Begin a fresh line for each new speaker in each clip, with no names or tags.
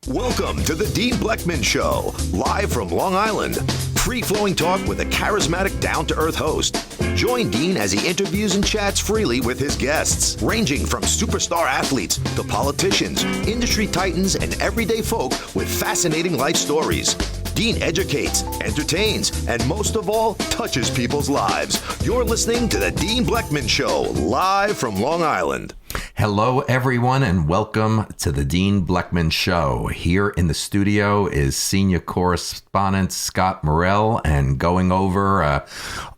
Welcome to the Dean Bleckman Show, live from Long Island. Free-flowing talk with a charismatic, down-to-earth host. Join Dean as he interviews and chats freely with his guests, ranging from superstar athletes to politicians, industry titans, and everyday folk with fascinating life stories. Dean educates, entertains, and most of all, touches people's lives. You're listening to the Dean Bleckman Show, live from Long Island.
Hello, everyone, and welcome to the Dean Bleckman Show. Here in the studio is senior correspondent Scott Morell, and going over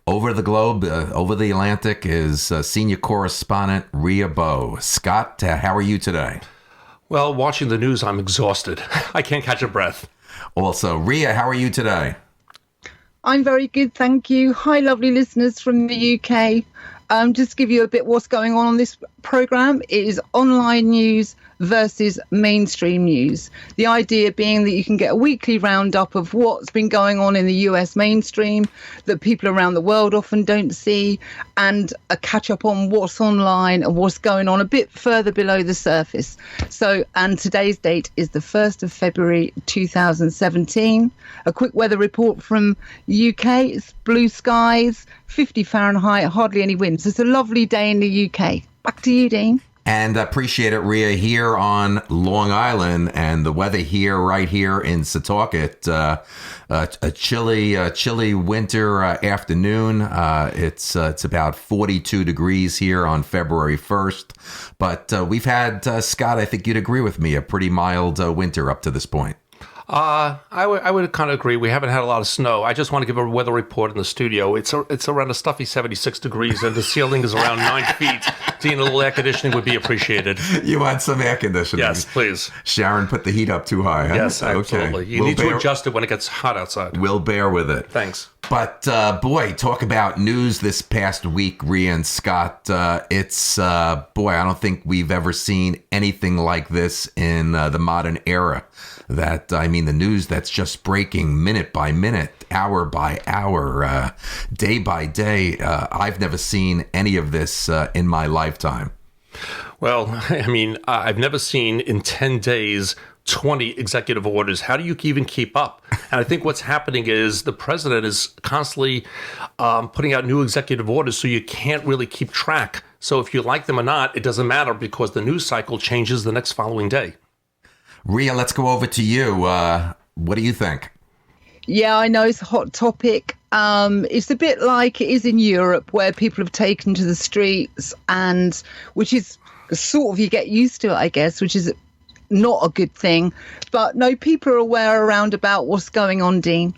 the globe, over the Atlantic, is senior correspondent Rhea Bowe. Scott, how are you today?
Well, watching the news, I'm exhausted. I can't catch a breath.
Also, Rhea, how are you today?
I'm very good, thank you. Hi, lovely listeners from the UK. Just to give you a bit what's going on this program, it is online news versus mainstream news. The idea being that you can get a weekly roundup of what's been going on in the US mainstream that people around the world often don't see, and a catch up on what's online and what's going on a bit further below the surface. So, and today's date is the 1st of February 2017. A quick weather report from UK. It's blue skies, 50 Fahrenheit, hardly any wind. So it's a lovely day in the UK. Back to you, Dean.
And appreciate it, Rhea, here on Long Island, and the weather here, right here in Setauket. A chilly winter afternoon. It's about 42 degrees here on February 1st. But we've had, Scott, I think you'd agree with me, a pretty mild winter up to this point.
I would kind of agree. We haven't had a lot of snow. I just want to give a weather report in the studio. It's around a stuffy 76 degrees, and the ceiling is around 9 feet. Dean, a little air conditioning would be appreciated.
You want some air conditioning?
Yes, please.
Sharon put the heat up too high, huh?
Yes, absolutely.
Okay.
You need to adjust it when it gets hot outside.
We'll bear with it.
Thanks.
But, boy, talk about news this past week, Rhea and Scott. I don't think we've ever seen anything like this in the modern era. The news that's just breaking minute by minute, hour by hour, day by day. I've never seen any of this in my lifetime.
Well, I've never seen in 10 days 20 executive orders. How do you even keep up? And I think what's happening is the president is constantly putting out new executive orders, so you can't really keep track. So if you like them or not, it doesn't matter because the news cycle changes the next following day.
Rhea, let's go over to you. What do you think? Yeah,
I know it's a hot topic. It's a bit like it is in Europe, where people have taken to the streets, and which is sort of, you get used to it, I guess, which is not a good thing. But no, people are aware around about what's going on, Dean.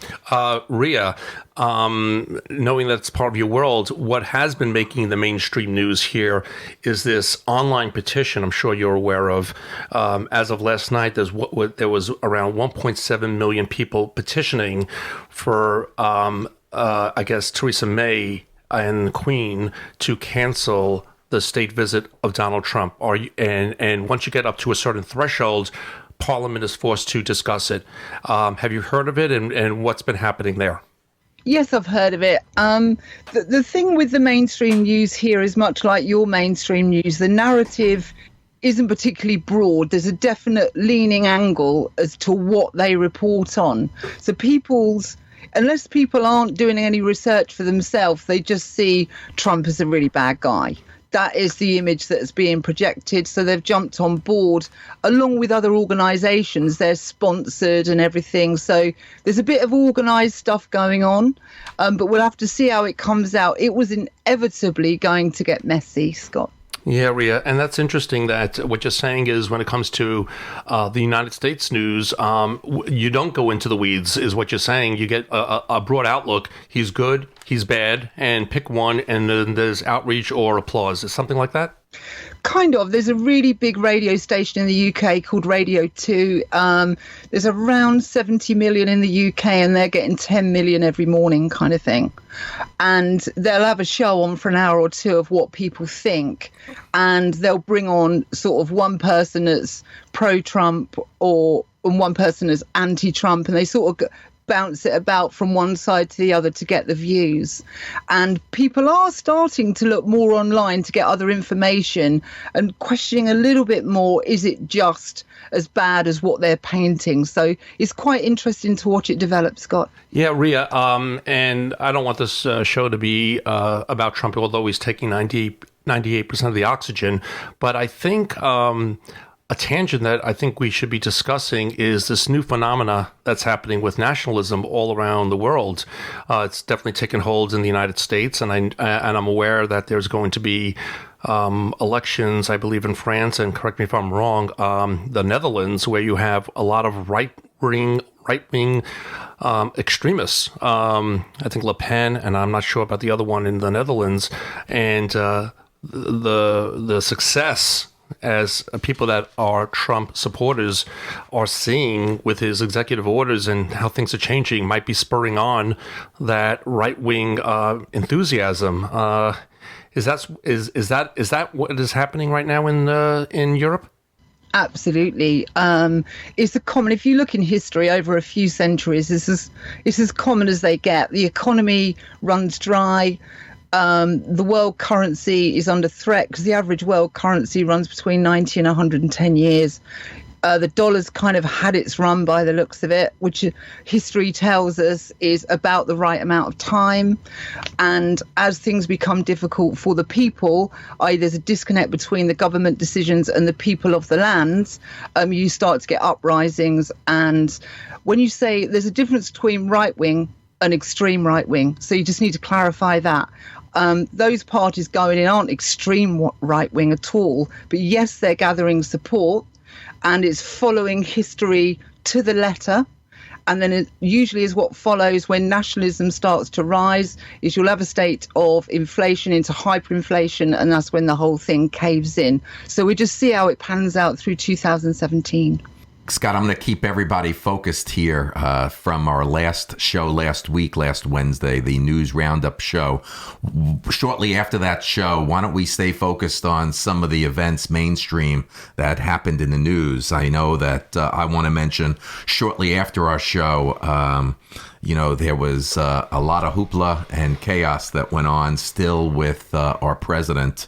Rhea, knowing that it's part of your world, what has been making the mainstream news here is this online petition I'm sure you're aware of. As of last night, there was around 1.7 million people petitioning for, Theresa May and the Queen to cancel the state visit of Donald Trump. And once you get up to a certain threshold, Parliament is forced to discuss it. Have you heard of it, and what's been happening there?
Yes, I've heard of it. The thing with the mainstream news here is much like your mainstream news. The narrative isn't particularly broad. There's a definite leaning angle as to what they report on. So unless people aren't doing any research for themselves, they just see Trump as a really bad guy. That is the image that's being projected. So they've jumped on board along with other organisations. They're sponsored and everything. So there's a bit of organised stuff going on, but we'll have to see how it comes out. It was inevitably going to get messy, Scott.
Yeah, Rhea, and that's interesting that what you're saying is when it comes to the United States news, you don't go into the weeds, is what you're saying. You get a broad outlook. He's good, he's bad, and pick one, and then there's outreach or applause. Is something like that?
Kind of. There's a really big radio station in the UK called Radio 2. There's around 70 million in the UK, and they're getting 10 million every morning kind of thing. And they'll have a show on for an hour or two of what people think. And they'll bring on sort of one person that's pro-Trump and one person that's anti-Trump. And they sort of bounce it about from one side to the other to get the views. And people are starting to look more online to get other information and questioning a little bit more, is it just as bad as what they're painting? So it's quite interesting to watch it develop, Scott.
Yeah, Ria, and I don't want this show to be about Trump, although he's taking 98% of the oxygen. But I think a tangent that I think we should be discussing is this new phenomena that's happening with nationalism all around the world. It's definitely taken hold in the United States, and I'm aware that there's going to be elections, I believe, in France, and correct me if I'm wrong, the Netherlands, where you have a lot of right-wing extremists. I think Le Pen, and I'm not sure about the other one in the Netherlands, and the success as people that are Trump supporters are seeing with his executive orders and how things are changing might be spurring on that right-wing enthusiasm. Is that what is happening right now in Europe?
Absolutely. It's a common, if you look in history over a few centuries, it's as common as they get. The economy runs dry. The world currency is under threat because the average world currency runs between 90 and 110 years. The dollar's kind of had its run by the looks of it, which history tells us is about the right amount of time. And as things become difficult for the people, i.e. there's a disconnect between the government decisions and the people of the land, you start to get uprisings. And when you say there's a difference between right wing and extreme right wing, so you just need to clarify that. Those parties going in aren't extreme right wing at all, but yes, they're gathering support. And it's following history to the letter. And then it usually is what follows when nationalism starts to rise is you'll have a state of inflation into hyperinflation, and that's when the whole thing caves in. So we just see how it pans out through 2017.
Scott, I'm going to keep everybody focused here from our last show last Wednesday, the News Roundup show. Shortly after that show, why don't we stay focused on some of the events mainstream that happened in the news? I know that I want to mention shortly after our show, there was a lot of hoopla and chaos that went on still with our president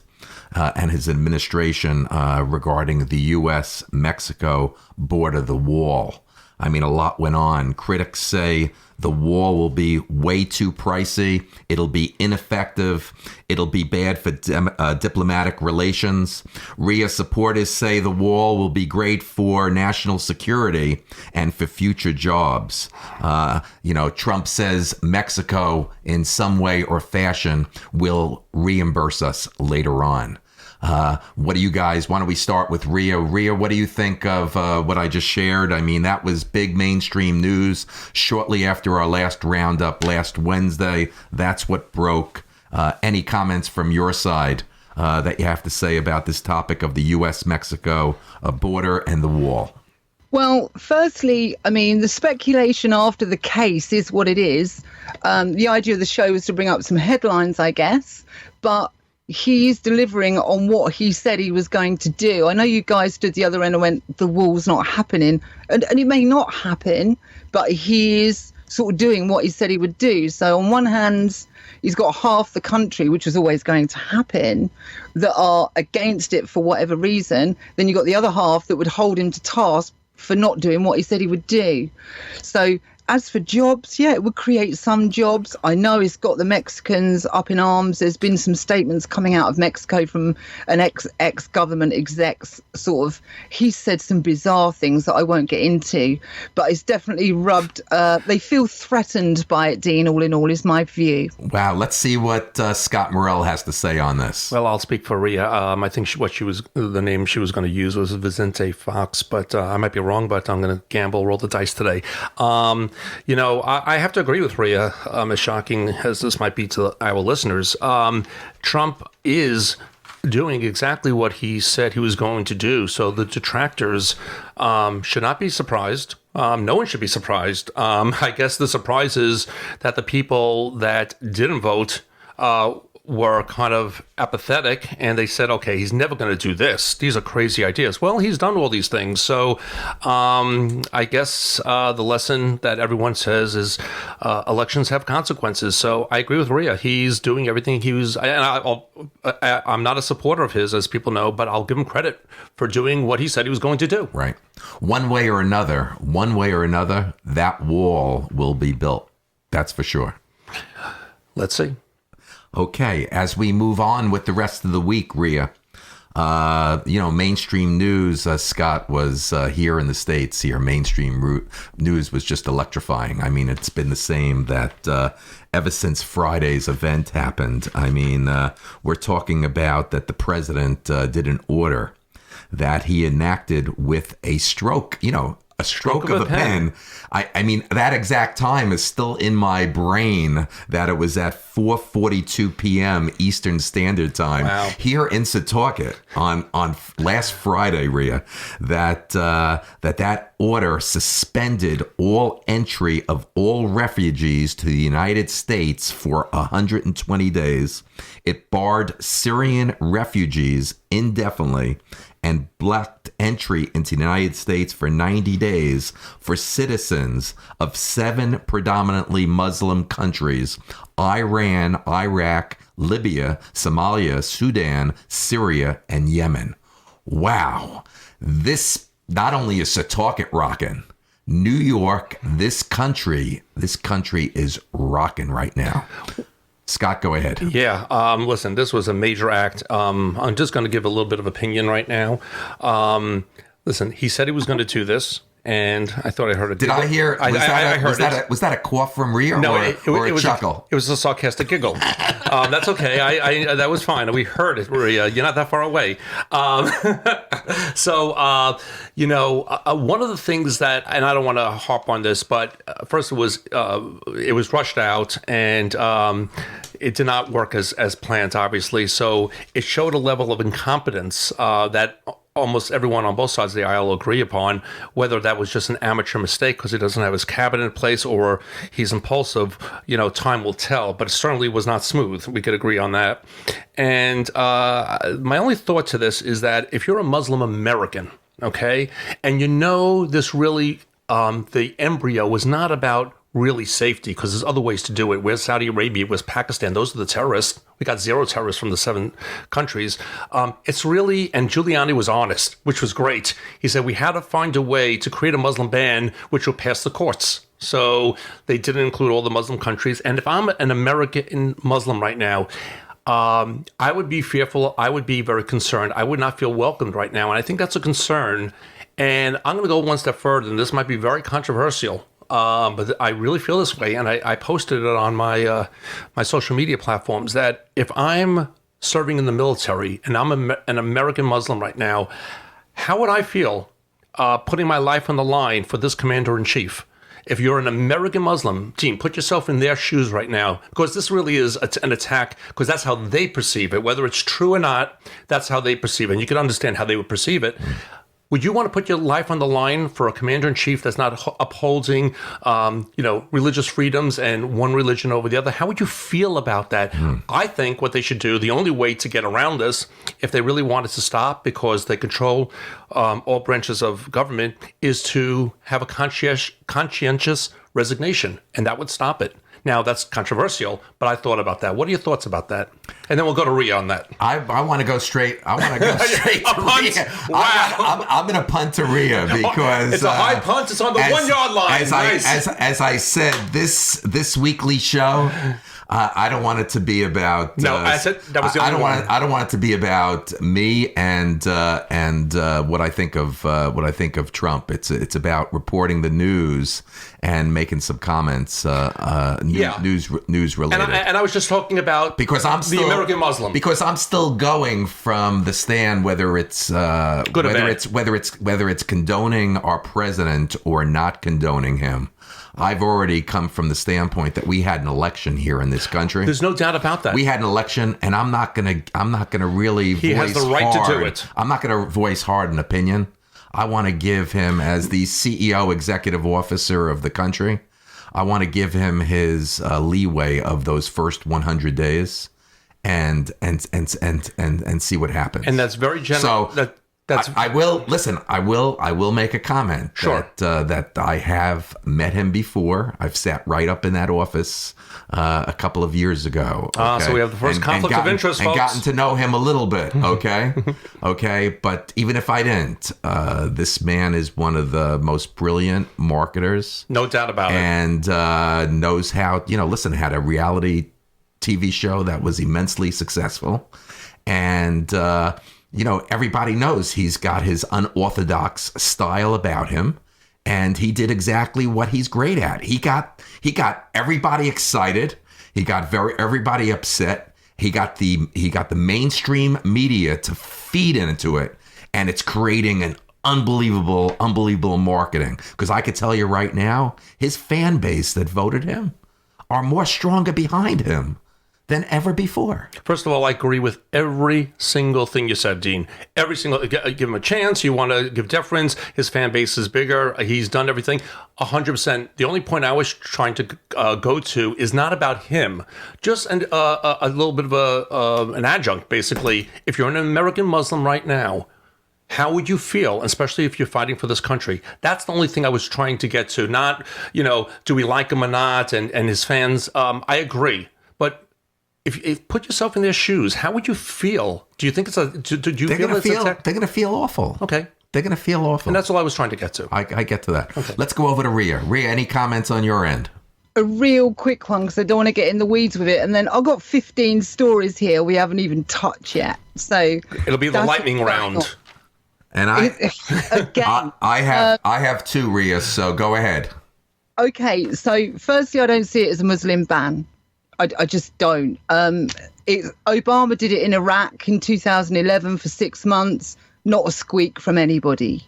and his administration regarding the U.S.-Mexico border, the wall. I mean, a lot went on. Critics say the wall will be way too pricey. It'll be ineffective. It'll be bad for diplomatic relations. RIA supporters say the wall will be great for national security and for future jobs. Trump says Mexico, in some way or fashion, will reimburse us later on. What do you guys, why don't we start with Ria? Ria, what do you think of what I just shared? I mean, that was big mainstream news shortly after our last roundup last Wednesday. That's what broke. Any comments from your side that you have to say about this topic of the U.S.-Mexico border and the wall?
Well, firstly, I mean, the speculation after the case is what it is. The idea of the show was to bring up some headlines, I guess, but he is delivering on what he said he was going to do. I know you guys stood the other end and went, the wall's not happening. And it may not happen, but he is sort of doing what he said he would do. So on one hand, he's got half the country, which is always going to happen, that are against it for whatever reason. Then you've got the other half that would hold him to task for not doing what he said he would do. So as for jobs, yeah, it would create some jobs. I know it's got the Mexicans up in arms. There's been some statements coming out of Mexico from an ex-government execs sort of, he said some bizarre things that I won't get into, but it's definitely rubbed, they feel threatened by it, Dean, all in all, is my view.
Wow, let's see what Scott Morell has to say on this.
Well, I'll speak for Ria. I think the name she was going to use was Vicente Fox, but I might be wrong, but I'm going to roll the dice today. I have to agree with Ria, as shocking as this might be to our listeners. Trump is doing exactly what he said he was going to do. So the detractors should not be surprised. No one should be surprised. I guess the surprise is that the people that didn't vote were kind of apathetic, and they said, okay, he's never going to do this. These are crazy ideas. Well, he's done all these things. So I guess the lesson that everyone says is elections have consequences. So I agree with Rhea. He's doing everything he was, and I'm not a supporter of his, as people know, but I'll give him credit for doing what he said he was going to do.
Right. One way or another, that wall will be built. That's for sure.
Let's see.
Okay, as we move on with the rest of the week, Rhea, mainstream news, Scott, was here in the States here. Mainstream news was just electrifying. I mean, it's been the same that ever since Friday's event happened. I mean, we're talking about that the president did an order that he enacted with a stroke, a stroke of a pen. I mean, that exact time is still in my brain, that it was at 4:42 p.m. Eastern Standard Time here in Setauket on last Friday, Rhea, that order suspended all entry of all refugees to the United States for 120 days. It barred Syrian refugees indefinitely and blocked entry into the United States for 90 days for citizens of 7 predominantly Muslim countries: Iran, Iraq, Libya, Somalia, Sudan, Syria, and Yemen. Wow. This not only is Setauket rocking, New York, this country is rocking right now. Scott, go ahead.
Yeah. Listen, this was a major act. I'm just going to give a little bit of opinion right now. Listen, he said he was going to do this, and I thought I heard it.
Did I hear?
I heard it.
Was that a cough from Rhea or a chuckle?
It was a sarcastic giggle. That's okay. I that was fine. We heard it, Rhea. You're not that far away. One of the things that, and I don't want to harp on this, but first it was rushed out, and it did not work as planned, obviously. So it showed a level of incompetence that almost everyone on both sides of the aisle agree upon, whether that was just an amateur mistake because he doesn't have his cabinet in place or he's impulsive, time will tell, but it certainly was not smooth. We could agree on that. And my only thought to this is that if you're a Muslim American, okay, and this really, the embryo was not about really safety, because there's other ways to do it. Where's Saudi Arabia? Where's Pakistan? Those are the terrorists. We got 0 terrorists from the 7 countries. It's really, and Giuliani was honest, which was great. He said we had to find a way to create a Muslim ban which will pass the courts. So they didn't include all the Muslim countries. And if I'm an American Muslim right now, I would be fearful. I would be very concerned. I would not feel welcomed right now. And I think that's a concern. And I'm going to go one step further, and this might be very controversial. But I really feel this way, and I posted it on my my social media platforms, that if I'm serving in the military and I'm an American Muslim right now, how would I feel putting my life on the line for this commander-in-chief? If you're an American Muslim, team, put yourself in their shoes right now, because this really is an attack, because that's how they perceive it. Whether it's true or not, that's how they perceive it, and you can understand how they would perceive it. Would you want to put your life on the line for a commander-in-chief that's not upholding, religious freedoms and one religion over the other? How would you feel about that? I think what they should do, the only way to get around this, if they really wanted to stop because they control all branches of government, is to have a conscientious resignation, and that would stop it. Now, that's controversial, but I thought about that. What are your thoughts about that? And then we'll go to Rhea on that.
I want to go straight. I want to go straight to Rhea. Wow. I'm going to punt to Rhea because
it's a high punt. It's on the 1 yard line.
As I said, this weekly show, I don't want it to be about.
No, I said that was the only one.
I don't want it to be about me and what I think of Trump. It's about reporting the news and making some comments, news related.
And I was just talking about the American Muslim,
because I'm still going from the stand, whether it's whether it's condoning our president or not condoning him. I've already come from the standpoint that we had an election here in this country.
There's no doubt about that.
We had an election, and I'm not gonna really.
He has the right to do it.
I'm not gonna voice hard an opinion. I want to give him, as the CEO, executive officer of the country, I want to give him his leeway of those first 100 days, and see what happens.
And that's very general.
So I will make a comment.
Sure.
That I have met him before. I've sat right up in that office a couple of years ago.
So we have the first conflict of interest, folks.
And gotten to know him a little bit. Okay. Okay. But even if I didn't, this man is one of the most brilliant marketers.
No doubt about it.
And knows how, had a reality TV show that was immensely successful. And, everybody knows he's got his unorthodox style about him, and he did exactly what he's great at. He got everybody excited. He got everybody upset. He got the mainstream media to feed into it, and it's creating an unbelievable marketing. Because I could tell you right now, his fan base that voted him are more stronger behind him than ever before.
First of all, I agree with every single thing you said, Dean. Every single, give him a chance. You want to give deference. His fan base is bigger. He's done everything. 100%. The only point I was trying to go to is not about him. Just a little bit of an adjunct, basically. If you're an American Muslim right now, how would you feel, especially if you're fighting for this country? That's the only thing I was trying to get to. Not, do we like him or not, and his fans. I agree. But if put yourself in their shoes, how would you feel? Do you think it's a? Do you feel it's a tech?
They're going to feel awful.
Okay.
They're going to feel awful.
And that's all I was trying to get to.
I get to that.
Okay.
Let's go over to Rhea. Rhea, any comments on your end?
A real quick one, because I don't want to get in the weeds with it. And then I've got 15 stories here we haven't even touched yet. So
it'll be the lightning round.
And I
again,
I have two, Rhea. So go ahead.
Okay. So firstly, I don't see it as a Muslim ban. I just don't. Obama did it in Iraq in 2011 for 6 months, not a squeak from anybody.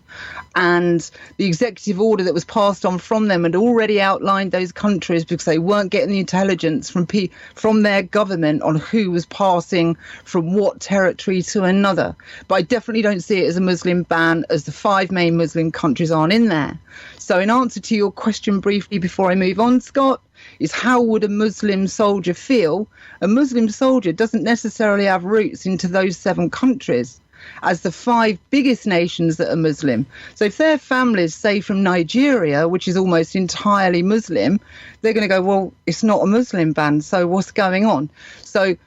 And the executive order that was passed on from them had already outlined those countries because they weren't getting the intelligence from their government on who was passing from what territory to another. But I definitely don't see it as a Muslim ban, as the 5 main Muslim countries aren't in there. So in answer to your question briefly before I move on, Scott, is how would a Muslim soldier feel? A Muslim soldier doesn't necessarily have roots into those 7 countries as the 5 biggest nations that are Muslim. So if their families, say from Nigeria, which is almost entirely Muslim, they're going to go, well, it's not a Muslim ban, so what's going on? So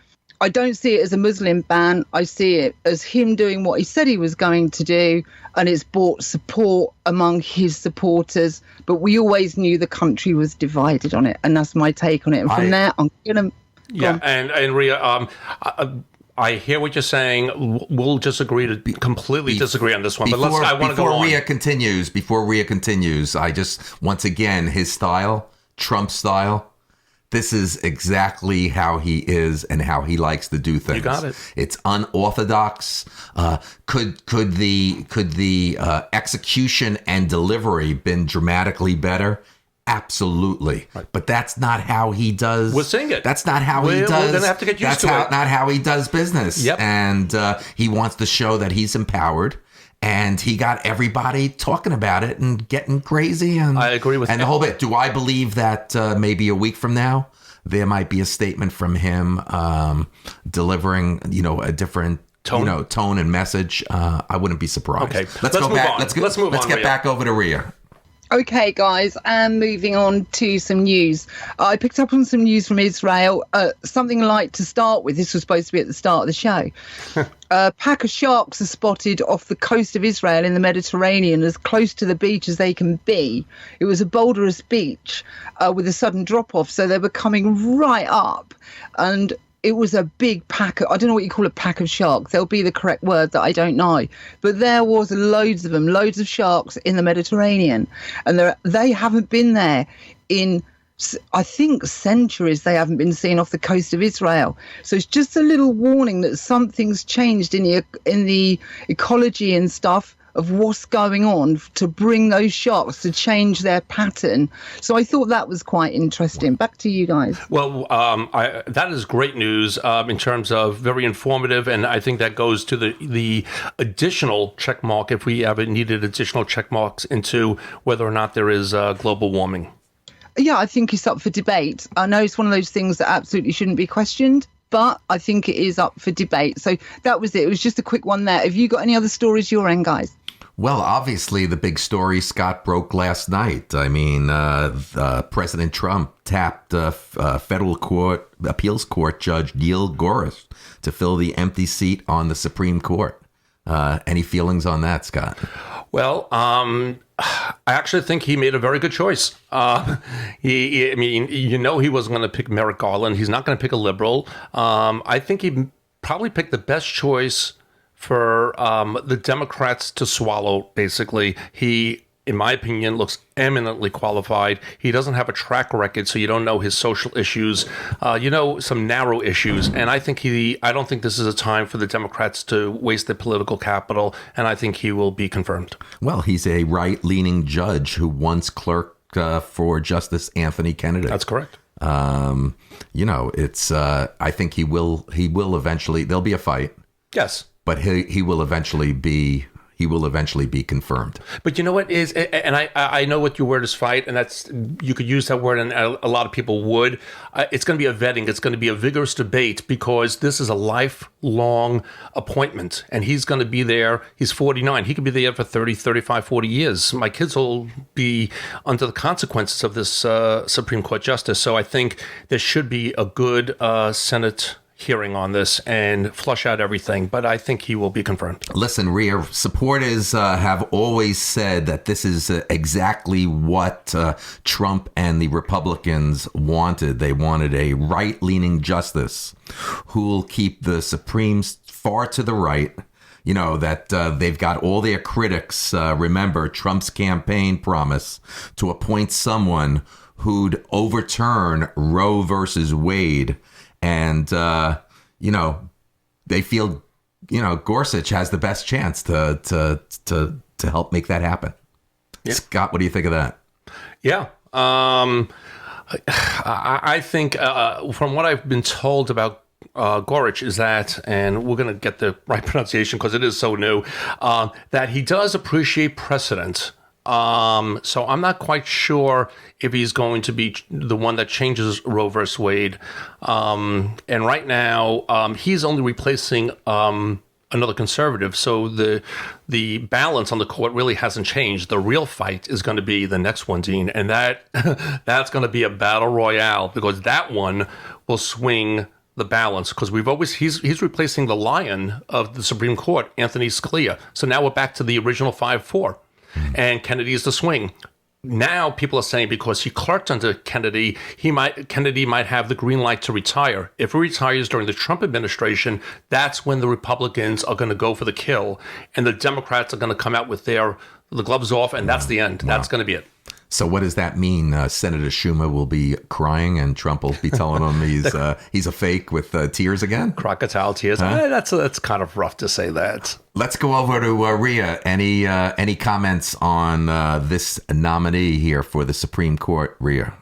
I don't see it as a Muslim ban. I see it as him doing what he said he was going to do, and it's brought support among his supporters. But we always knew the country was divided on it, and that's my take on it. And from there, I'm going to...
Yeah, and Rhea, I hear what you're saying. We'll just agree to completely disagree on this one. But I want to go on.
Before Rhea continues, I just, once again, his style, Trump style, this is exactly how he is and how he likes to do things.
You got it.
It's unorthodox. Could the execution and delivery been dramatically better? Absolutely. Right. But that's not how he does.
We're seeing it.
That's not how he does.
We're going to have to get used to it.
Not how he does business.
Yep.
And he wants to show that he's empowered. And he got everybody talking about it and getting crazy. And
I agree with
and the whole bit. Do I believe that maybe a week from now there might be a statement from him delivering, a different tone and message? I wouldn't be surprised.
Okay,
let's go back. Let's move on. Let's get
Rhea.
back over to Rhea.
Okay, guys, and moving on to some news. I picked up on some news from Israel. Something light to start with. This was supposed to be at the start of the show. A pack of sharks are spotted off the coast of Israel in the Mediterranean, as close to the beach as they can be. It was a boulderous beach with a sudden drop-off, so they were coming right up. And it was a big pack. I don't know what you call a pack of sharks. There'll be the correct word that I don't know. But there was loads of them, loads of sharks in the Mediterranean. And they haven't been there in, I think, centuries. They haven't been seen off the coast of Israel. So it's just a little warning that something's changed in the ecology and stuff of what's going on to bring those sharks to change their pattern. So I thought that was quite interesting. Back to you guys.
Well, that is great news in terms of very informative, and I think that goes to the additional check mark if we ever needed additional check marks into whether or not there is global warming.
Yeah, I think it's up for debate. I know it's one of those things that absolutely shouldn't be questioned, but I think it is up for debate. So that was it. It was just a quick one there. Have you got any other stories your end, guys?
Well, obviously, the big story, Scott, broke last night. I mean, President Trump tapped federal appeals court judge Neil Gorsuch to fill the empty seat on the Supreme Court. Any feelings on that, Scott?
Well, I actually think he made a very good choice. I mean, he wasn't going to pick Merrick Garland. He's not going to pick a liberal. I think he probably picked the best choice for the Democrats to swallow, basically. He, in my opinion, looks eminently qualified. He doesn't have a track record, so you don't know his social issues. Some narrow issues. And I don't think this is a time for the Democrats to waste their political capital, and I think he will be confirmed.
Well, he's a right-leaning judge who once clerked for Justice Anthony Kennedy.
That's correct.
I think he will eventually, there'll be a fight.
Yes.
But he will eventually be confirmed.
But you know what is, and I know what your word is, fight, and that's, you could use that word, and a lot of people would. It's going to be a vetting. It's going to be a vigorous debate, because this is a lifelong appointment, and he's going to be there. He's 49. He could be there for 30, 35, 40 years. My kids will be under the consequences of this Supreme Court justice. So I think there should be a good Senate hearing on this and flush out everything, but I think he will be confirmed.
Listen, Rhea, supporters have always said that this is exactly what Trump and the Republicans wanted. They wanted a right-leaning justice who will keep the Supremes far to the right. That they've got all their critics. Remember Trump's campaign promise to appoint someone who'd overturn Roe versus Wade. And, they feel, Gorsuch has the best chance to help make that happen. Yeah. Scott, what do you think of that?
Yeah. I think from what I've been told about Gorsuch is that, and we're going to get the right pronunciation because it is so new, that he does appreciate precedent. So I'm not quite sure if he's going to be the one that changes Roe versus Wade. And right now, he's only replacing another conservative. So the balance on the court really hasn't changed. The real fight is going to be the next one, Dean, and that's going to be a battle royale, because that one will swing the balance, because he's replacing the lion of the Supreme Court, Anthony Scalia. So now we're back to the original 5-4. And Kennedy is the swing. Now people are saying because he clerked under Kennedy, Kennedy might have the green light to retire. If he retires during the Trump administration, that's when the Republicans are going to go for the kill, and the Democrats are going to come out with the gloves off, and that's the end. Wow. That's going to be it.
So what does that mean? Senator Schumer will be crying, and Trump will be telling him he's a fake with tears again?
Crocodile tears. Huh? That's kind of rough to say that.
Let's go over to Rhea. Any comments on this nominee here for the Supreme Court, Rhea?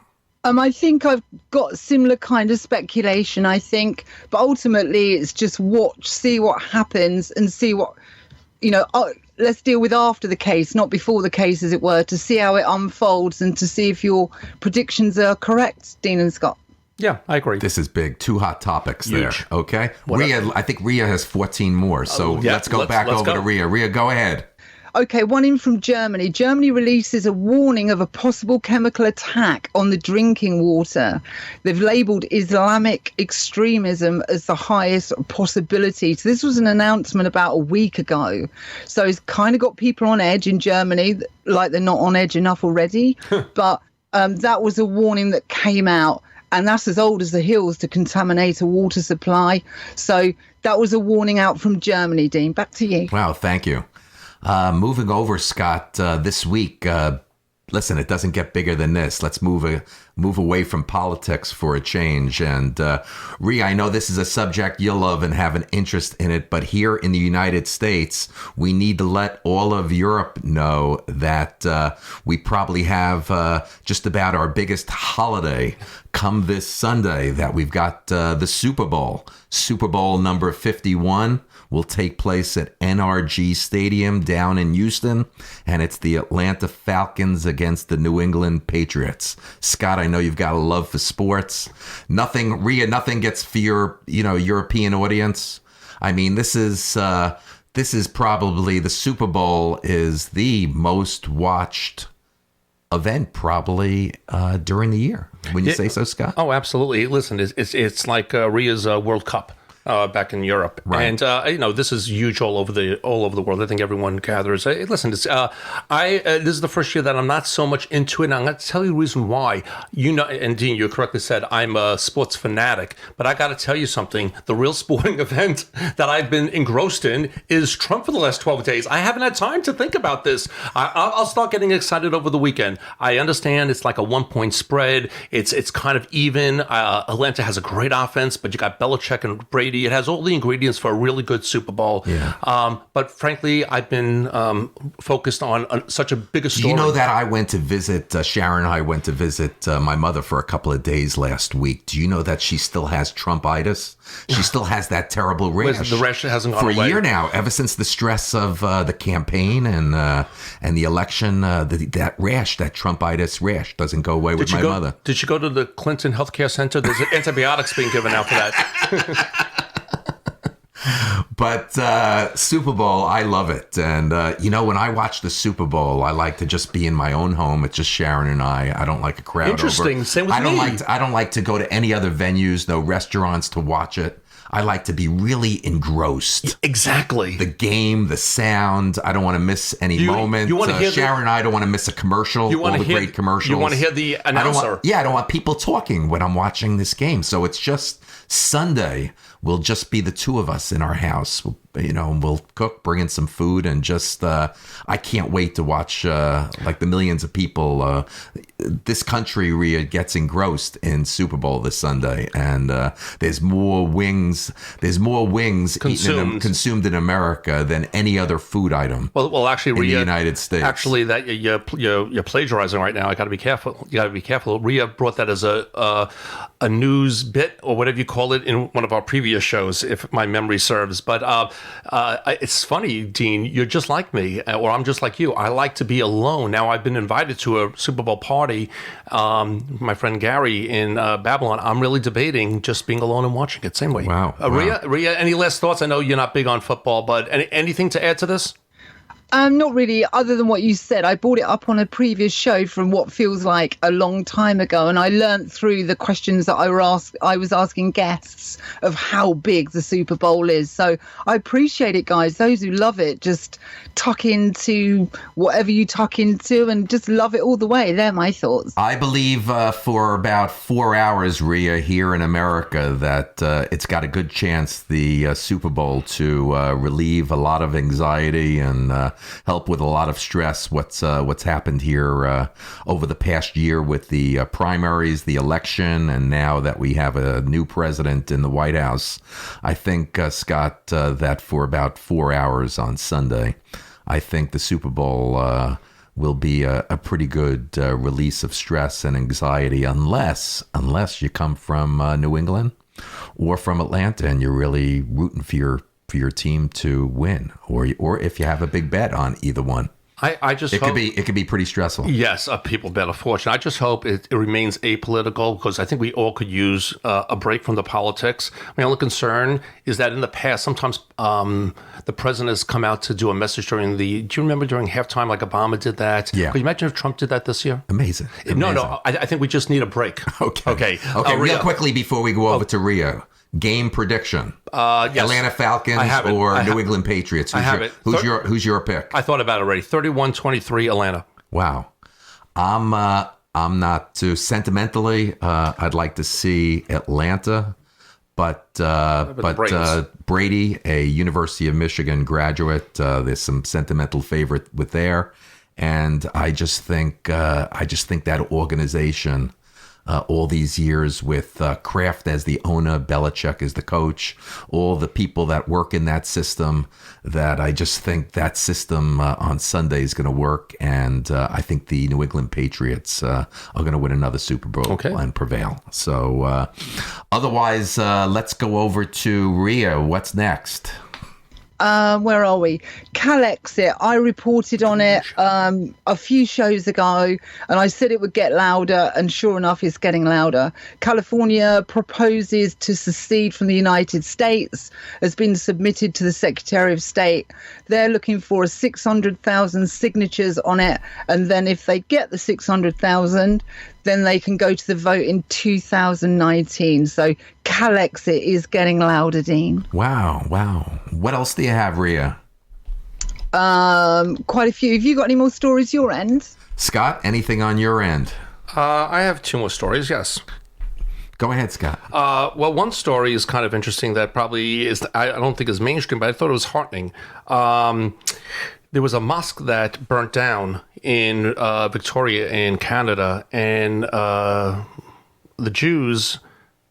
I think I've got similar kind of speculation, but ultimately it's just see what happens, and see what, let's deal with after the case, not before the case, as it were, to see how it unfolds and to see if your predictions are correct, Dean and Scott.
Yeah, I agree.
This is big. 2 hot topics
Huge.
There. Okay. Rhea, I think Rhea has 14 more. So let's go to Rhea. Rhea, go ahead.
Okay, one in from Germany. Germany releases a warning of a possible chemical attack on the drinking water. They've labelled Islamic extremism as the highest possibility. So this was an announcement about a week ago. So it's kind of got people on edge in Germany, like they're not on edge enough already. But that was a warning that came out. And that's as old as the hills to contaminate a water supply. So that was a warning out from Germany, Dean. Back to you.
Wow, thank you. Moving over, Scott, this week, listen, it doesn't get bigger than this. Let's move away from politics for a change. And Rhea, I know this is a subject you love and have an interest in it, but here in the United States, we need to let all of Europe know that we probably have just about our biggest holiday come this Sunday, that we've got the Super Bowl. Super Bowl number 51 will take place at NRG Stadium down in Houston, and it's the Atlanta Falcons against against the New England Patriots. Scott, I know you've got a love for sports. Nothing gets for your, European audience. I mean, this is probably, the Super Bowl is the most watched event probably during the year. Wouldn't you say so, Scott?
Oh, absolutely. Listen, it's like Ria's World Cup. Back in Europe,
right.
And this is huge all over the world. I think everyone gathers. Listen, this is the first year that I'm not so much into it. And I'm going to tell you the reason why. And Dean, you correctly said I'm a sports fanatic, but I got to tell you something. The real sporting event that I've been engrossed in is Trump for the last 12 days. I haven't had time to think about this. I'll start getting excited over the weekend. I understand it's like a 1-point spread. It's kind of even. Atlanta has a great offense, but you got Belichick and Brady. It has all the ingredients for a really good Super Bowl. Yeah. But frankly, I've been focused on such a bigger story.
You know that I went to visit, Sharon and I went to visit my mother for a couple of days last week. Do you know that she still has Trumpitis? She still has that terrible rash.
The rash hasn't gone away.
For a year now, ever since the stress of the campaign and the election, that rash, that Trumpitis rash doesn't go away with my mother.
Did you go to the Clinton Healthcare Center? There's antibiotics being given out for that.
But Super Bowl, I love it. And, when I watch the Super Bowl, I like to just be in my own home. It's just Sharon and I. I don't like a crowd.
Interesting. Same with me.
I don't like to go to any other venues, no restaurants to watch it. I like to be really engrossed.
Exactly.
The game, the sound. I don't want to miss any moment. Sharon and I don't want to miss a commercial. All the great commercials.
You want to hear the announcer.
I don't want people talking when I'm watching this game. So it's just Sunday. We'll just be the two of us in our house. We'll cook, bring in some food, and just, I can't wait to watch, like the millions of people. This country, Rhea, gets engrossed in Super Bowl this Sunday, and there's more wings consumed in America than any other food item.
Well, actually, Rhea,
in the United States.
Actually, that you're plagiarizing right now. I got to be careful. You got to be careful. Rhea brought that as a news bit or whatever you call it in one of our previous shows, if my memory serves. But it's funny, Dean, you're just like me, or I'm just like you. I like to be alone. Now, I've been invited to a Super Bowl party, my friend Gary in Babylon. I'm really debating just being alone and watching it. Same way.
Wow.
Rhea, any last thoughts? I know you're not big on football, but anything to add to this?
Not really, other than what you said. I brought it up on a previous show from what feels like a long time ago, and I learnt through the questions that I was asking guests of how big the Super Bowl is. So I appreciate it, guys. Those who love it, just tuck into whatever you tuck into and just love it all the way. They're my thoughts.
I believe for about 4 hours, Rhea, here in America, that it's got a good chance, the Super Bowl, to relieve a lot of anxiety and help with a lot of stress. What's happened here over the past year with the primaries, the election, and now that we have a new president in the White House. I think, Scott, that for about 4 hours on Sunday, I think the Super Bowl will be a pretty good release of stress and anxiety, unless you come from New England or from Atlanta and you're really rooting for your team to win, or if you have a big bet on either one.
I just
hope it could be pretty stressful.
Yes, people bet a fortune. I just hope it remains apolitical, because I think we all could use a break from the politics. My only concern is that in the past, sometimes the president has come out to do a message during do you remember during halftime, like Obama did that?
Yeah.
Could you imagine if Trump did that this year?
Amazing.
No, I think we just need a break.
Okay. Real quickly before we go over to Rio. Game prediction.
Yes.
Atlanta Falcons or New England Patriots? Who's your pick?
I thought about it already. 31-23 Atlanta.
Wow. I'm not too sentimentally. I'd like to see Atlanta, but Brady, a University of Michigan graduate, there's some sentimental favorite with there, and I just think that organization. All these years with Kraft as the owner, Belichick as the coach, all the people that work in that system, that I just think that system on Sunday is going to work. And I think the New England Patriots are going to win another Super Bowl and prevail. So otherwise, let's go over to Rhea. What's next?
Where are we? Calexit. I reported on it a few shows ago, and I said it would get louder, and sure enough, it's getting louder. California proposes to secede from the United States, has been submitted to the Secretary of State. They're looking for 600,000 signatures on it, and then if they get the 600,000, then they can go to the vote in 2019. So Calexit is getting louder, Dean.
Wow. What else do you have, Rhea?
Quite a few. Have you got any more stories your end?
Scott, anything on your end?
I have 2 more stories, yes.
Go ahead, Scott.
Well, one story is kind of interesting that probably is, I don't think is mainstream, but I thought it was heartening. There was a mosque that burnt down in Victoria in Canada, and the Jews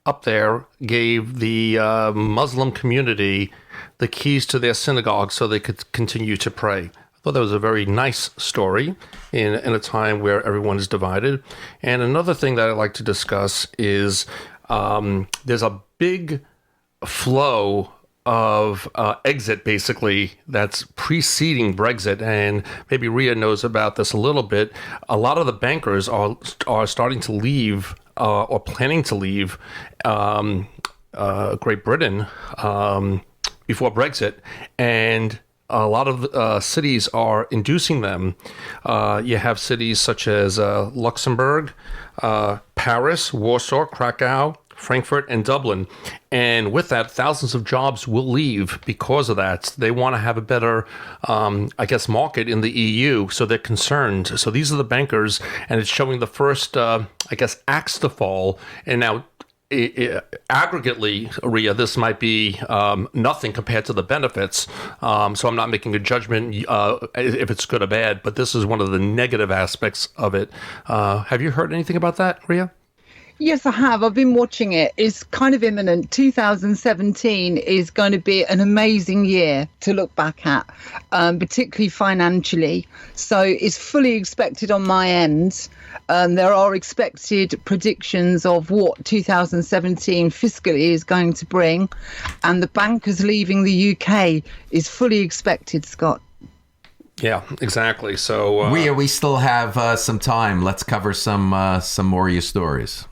up there gave the Muslim community the keys to their synagogue so they could continue to pray. I thought that was a very nice story in a time where everyone is divided. And another thing that I'd like to discuss is there's a big flow of exit, basically, that's preceding Brexit, and maybe Rhea knows about this a little bit. A lot of the bankers are starting to leave or planning to leave Great Britain before Brexit, and a lot of cities are inducing them. You have cities such as Luxembourg, Paris, Warsaw, Krakow, Frankfurt, and Dublin. And with that, thousands of jobs will leave because of that. They want to have a better, market in the EU, so they're concerned. So these are the bankers, and it's showing the first, axe to fall. And now, aggregately, Rhea, this might be nothing compared to the benefits. So I'm not making a judgment if it's good or bad, but this is one of the negative aspects of it. Have you heard anything about that, Rhea?
Yes, I have. I've been watching it. It's kind of imminent. 2017 is going to be an amazing year to look back at, particularly financially. So it's fully expected on my end. There are expected predictions of what 2017 fiscally is going to bring. And the bankers leaving the UK is fully expected, Scott.
Yeah, exactly. So
we still have some time. Let's cover some more of your stories.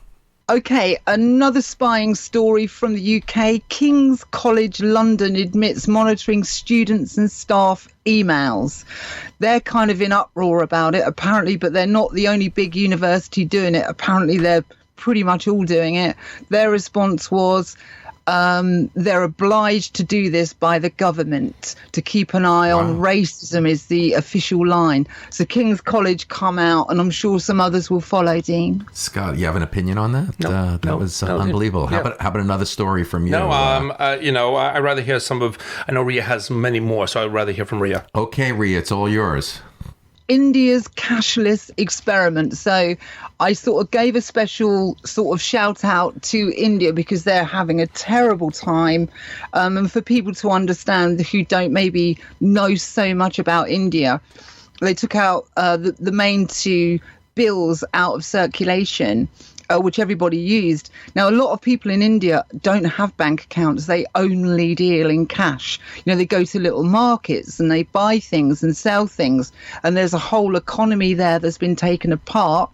Okay, another spying story from the UK. King's College London admits monitoring students and staff emails. They're kind of in uproar about it, apparently, but they're not the only big university doing it. Apparently, they're pretty much all doing it. Their response was, they're obliged to do this by the government to keep an eye on racism is the official line. So King's College come out, and I'm sure some others will follow, Dean.
Scott, you have an opinion on that?
No,
that was unbelievable.
Yeah.
How about another story from you?
No, I'd rather hear I know Rhea has many more, so I'd rather hear from Rhea.
Okay, Rhea, it's all yours.
India's cashless experiment. So I sort of gave a special sort of shout out to India because they're having a terrible time. And for people to understand who don't maybe know so much about India, they took out the main 2 bills out of circulation, which everybody used. Now, a lot of people in India don't have bank accounts. They only deal in cash. You know, they go to little markets and they buy things and sell things. And there's a whole economy there that's been taken apart.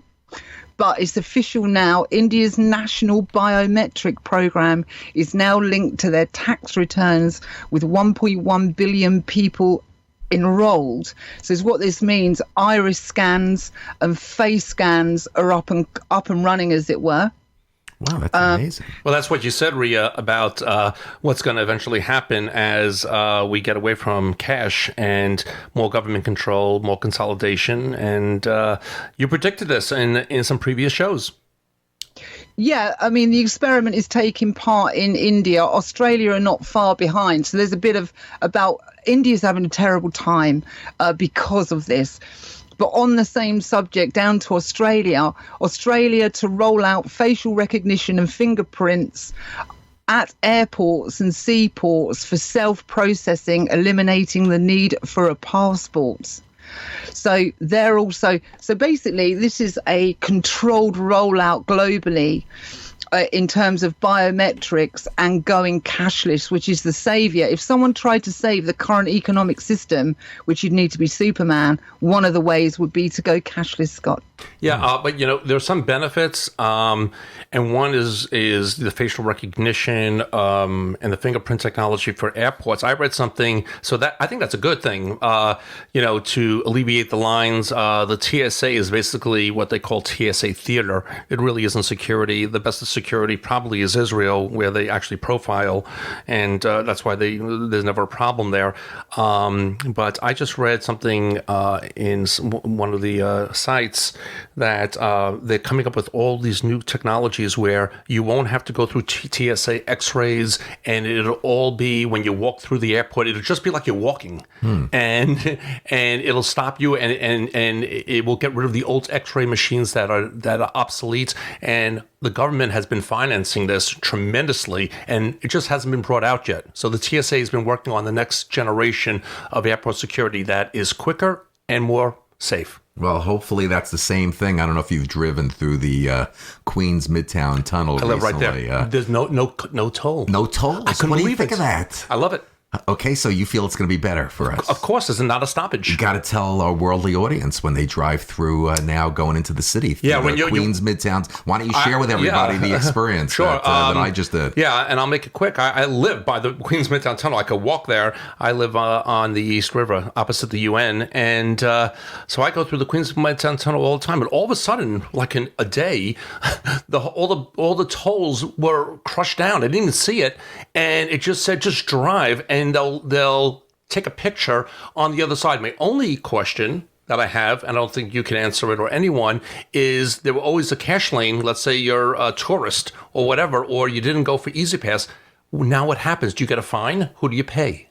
But it's official now. India's national biometric program is now linked to their tax returns with 1.1 billion people enrolled. So what this means, iris scans and face scans are up and running, as it were.
Wow, that's amazing.
Well, that's what you said, Rhea, about what's going to eventually happen as we get away from cash and more government control, more consolidation. And you predicted this in some previous shows.
Yeah, I mean, the experiment is taking part in India. Australia are not far behind. So there's a bit of about India's having a terrible time because of this. But on the same subject, down to Australia to roll out facial recognition and fingerprints at airports and seaports for self-processing, eliminating the need for a passport. So basically, this is a controlled rollout globally. in terms of biometrics and going cashless, which is the savior. If someone tried to save the current economic system, which you'd need to be Superman, one of the ways would be to go cashless, Scott.
Yeah, but there's some benefits, and one is the facial recognition and the fingerprint technology for airports. I read something, so that I think that's a good thing. To alleviate the lines, the TSA is basically what they call TSA theater. It really isn't security. The best of security probably is Israel, where they actually profile, and that's why there's never a problem there. But I just read something in one of the sites that they're coming up with all these new technologies where you won't have to go through TSA x-rays, and it'll all be when you walk through the airport, it'll just be like you're walking, and it'll stop you, and it will get rid of the old x-ray machines that are obsolete. And the government has been financing this tremendously, and it just hasn't been brought out yet. So the TSA has been working on the next generation of airport security that is quicker and more safe.
Well, hopefully that's the same thing. I don't know if you've driven through the Queens Midtown Tunnel recently.
I live right there. There's no toll.
No tolls?
I couldn't
what do you
believe
think
it.
of that?
I love it.
Okay, so you feel it's going to be better for us.
Of course, it's not a stoppage.
You got to tell our worldly audience when they drive through now going into the city. When Queens Midtown. Why don't you share with everybody the experience that I just did?
Yeah, and I'll make it quick. I live by the Queens Midtown Tunnel. I could walk there. I live on the East River, opposite the UN, and so I go through the Queens Midtown Tunnel all the time. But all of a sudden, like in a day, all the tolls were crushed down. I didn't even see it, and it just said just drive, and they'll take a picture on the other side. My only question that I have, and I don't think you can answer it or anyone, is there were always a cash lane. Let's say you're a tourist or whatever, or you didn't go for Easy Pass. Now what happens? Do you get a fine? Who do you pay?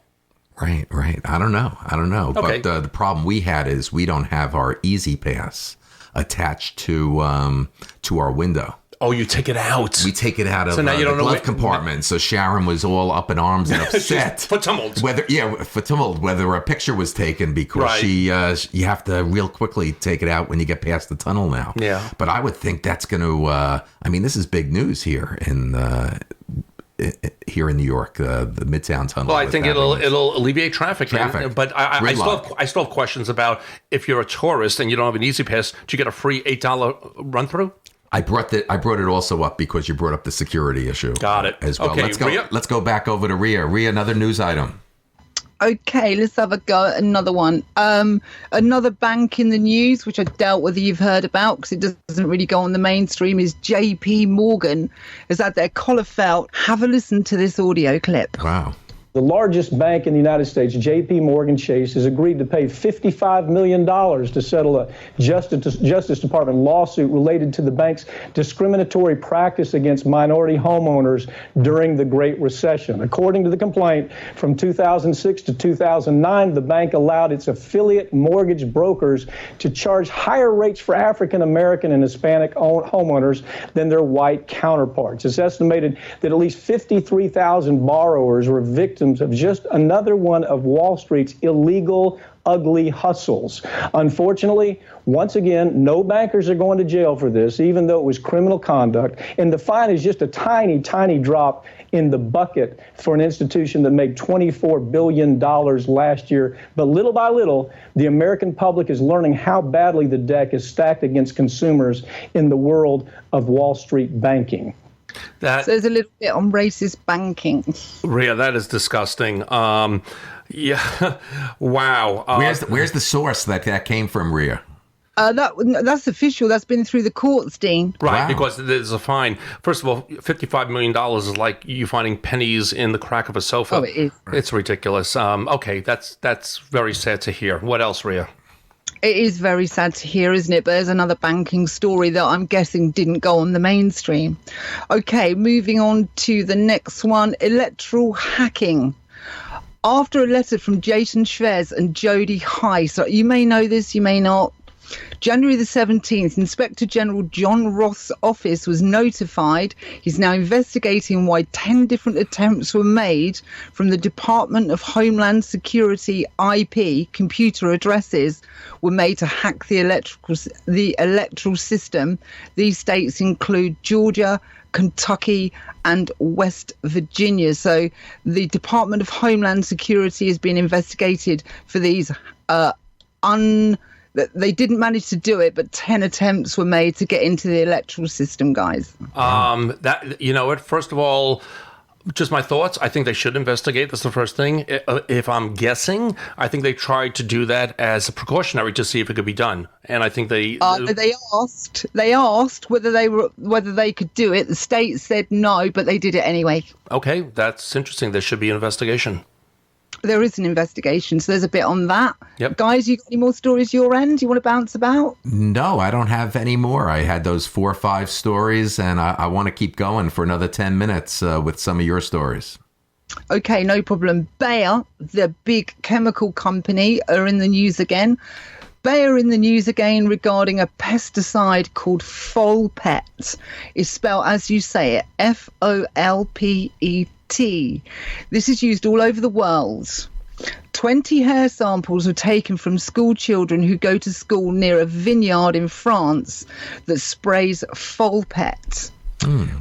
Right. I don't know.
Okay.
But the problem we had is we don't have our Easy Pass attached to our window.
Oh, you take it out.
We take it out of the glove compartment. So Sharon was all up in arms and upset.
For tumult.
Whether a picture was taken, because you have to real quickly take it out when you get past the tunnel now.
Yeah.
But I would think that's going to. This is big news here in New York, the Midtown Tunnel.
Well, I think it'll alleviate traffic. But I still have questions about if you're a tourist and you don't have an Easy Pass, do you get a free $8 run through?
I brought it also up because you brought up the security issue.
Got it.
As well.
Okay,
let's go back over to Rhea. Rhea, another news item.
Okay, let's have a go at another one. Another bank in the news, which I doubt whether you've heard about because it doesn't really go on the mainstream, is JP Morgan has had their collar felt. Have a listen to this audio clip.
Wow.
The largest bank in the United States, J.P. Morgan Chase, has agreed to pay $55 million to settle a Justice Department lawsuit related to the bank's discriminatory practice against minority homeowners during the Great Recession. According to the complaint, from 2006 to 2009, the bank allowed its affiliate mortgage brokers to charge higher rates for African American and Hispanic homeowners than their white counterparts. It's estimated that at least 53,000 borrowers were victims of just another one of Wall Street's illegal, ugly hustles. Unfortunately, once again, no bankers are going to jail for this, even though it was criminal conduct. And the fine is just a tiny, tiny drop in the bucket for an institution that made $24 billion last year. But little by little, the American public is learning how badly the deck is stacked against consumers in the world of Wall Street banking.
So there's a little bit on racist banking.
Rhea, that is disgusting. Yeah. Wow.
Where's the source that came from, Rhea?
That's official. That's been through the courts, Dean.
Right,
Wow.
because there's a fine. First of all, $55 million is like you finding pennies in the crack of a sofa.
Oh, it is.
It's ridiculous. Okay, that's very sad to hear. What else, Rhea?
It is very sad to hear, isn't it? But there's another banking story that I'm guessing didn't go on the mainstream. Okay, moving on to the next one, electoral hacking. After a letter from Jason Schwez and Jody Heiss, so you may know this, you may not, January the 17th, Inspector General John Roth's office was notified. He's now investigating why 10 different attempts were made from the Department of Homeland Security IP computer addresses were made to hack the electoral system. These states include Georgia, Kentucky, and West Virginia. So the Department of Homeland Security has been investigated for these they didn't manage to do it, but 10 attempts were made to get into the electoral system, guys.
First of all, just my thoughts. I think they should investigate. That's the first thing. If I'm guessing, I think they tried to do that as a precautionary to see if it could be done. And I think they
asked whether they could do it. The state said no, but they did it anyway.
Okay, that's interesting. There should be an investigation.
There is an investigation, so there's a bit on that.
Yep.
Guys, you got any more stories your end you want to bounce about?
No, I don't have any more. I had those 4 or 5 stories, and I want to keep going for another 10 minutes with some of your stories.
Okay, no problem. Bayer, the big chemical company, are in the news again. Bayer in the news again regarding a pesticide called Folpet. It's spelled as you say it, Folpet. This is used all over the world. 20 hair samples were taken from school children who go to school near a vineyard in France that sprays Folpet,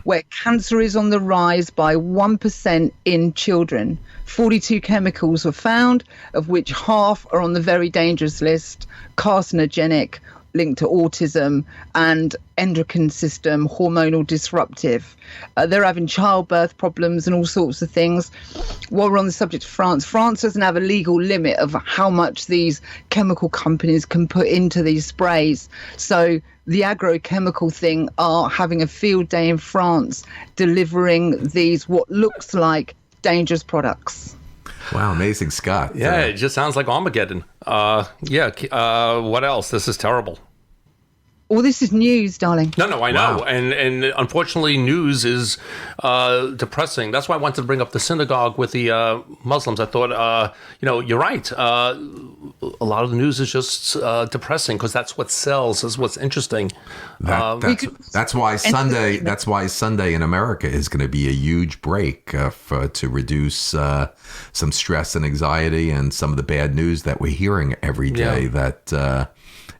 where cancer is on the rise by 1% in children. 42 chemicals were found, of which half are on the very dangerous list: carcinogenic, linked to autism, and endocrine system, hormonal disruptive. They're having childbirth problems and all sorts of things. While we're on the subject of France doesn't have a legal limit of how much these chemical companies can put into these sprays. So the agrochemical thing are having a field day in France delivering these what looks like dangerous products.
Wow, amazing, Scott.
Yeah, it just sounds like Armageddon. What else? This is terrible.
Well, this is news, darling.
No, I know.
Wow.
And unfortunately, news is depressing. That's why I wanted to bring up the synagogue with the Muslims. I thought, you're right. A lot of the news is just depressing because that's what sells, is what's interesting.
That's why Sunday. That's why Sunday in America is going to be a huge break to reduce some stress and anxiety and some of the bad news that we're hearing every day. Yeah. That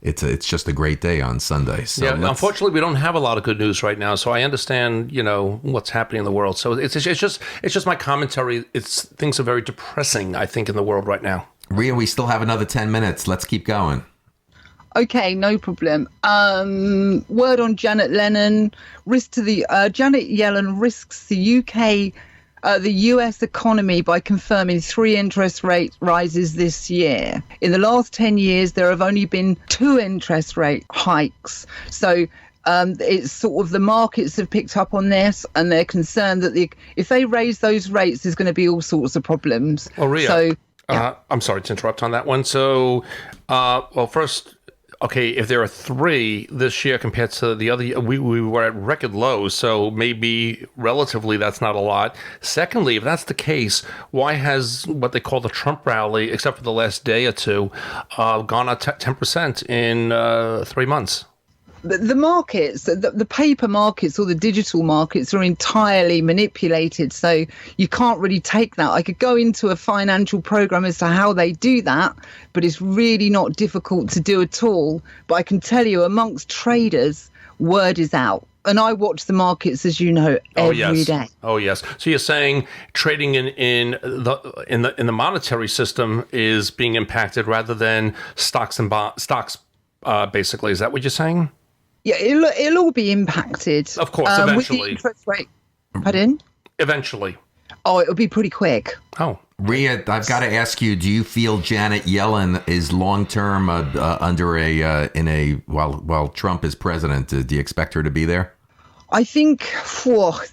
it's just a great day on Sunday. So
yeah, unfortunately, we don't have a lot of good news right now. So I understand, what's happening in the world. So it's just my commentary. Things are very depressing, I think, in the world right now.
Rhea, we still have another 10 minutes. Let's keep going.
Okay, no problem. Word on Janet Yellen. Janet Yellen risks the US economy by confirming 3 interest rate rises this year. In the last 10 years, there have only been 2 interest rate hikes. So it's sort of the markets have picked up on this, and they're concerned that if they raise those rates, there's going to be all sorts of problems.
Oh, Rhea,
so, yeah.
I'm sorry to interrupt on that one. So, first, okay, if there are 3 this year compared to the other, we were at record lows, so maybe relatively that's not a lot. Secondly, if that's the case, why has what they call the Trump rally, except for the last day or two, gone up 10% in 3 months?
The markets, the paper markets or the digital markets are entirely manipulated. So you can't really take that. I could go into a financial program as to how they do that, but it's really not difficult to do at all. But I can tell you, amongst traders, word is out. And I watch the markets, as you know, every day.
Oh yes. So you're saying trading in the monetary system is being impacted rather than stocks and stocks. Basically, is that what you're saying?
Yeah, it'll all be impacted.
Of course, eventually.
With the interest rate. Pardon?
Eventually.
Oh, it'll be pretty quick.
Oh.
Rhea, I've got to ask you, do you feel Janet Yellen is long-term while Trump is president? Do you expect her to be there?
I think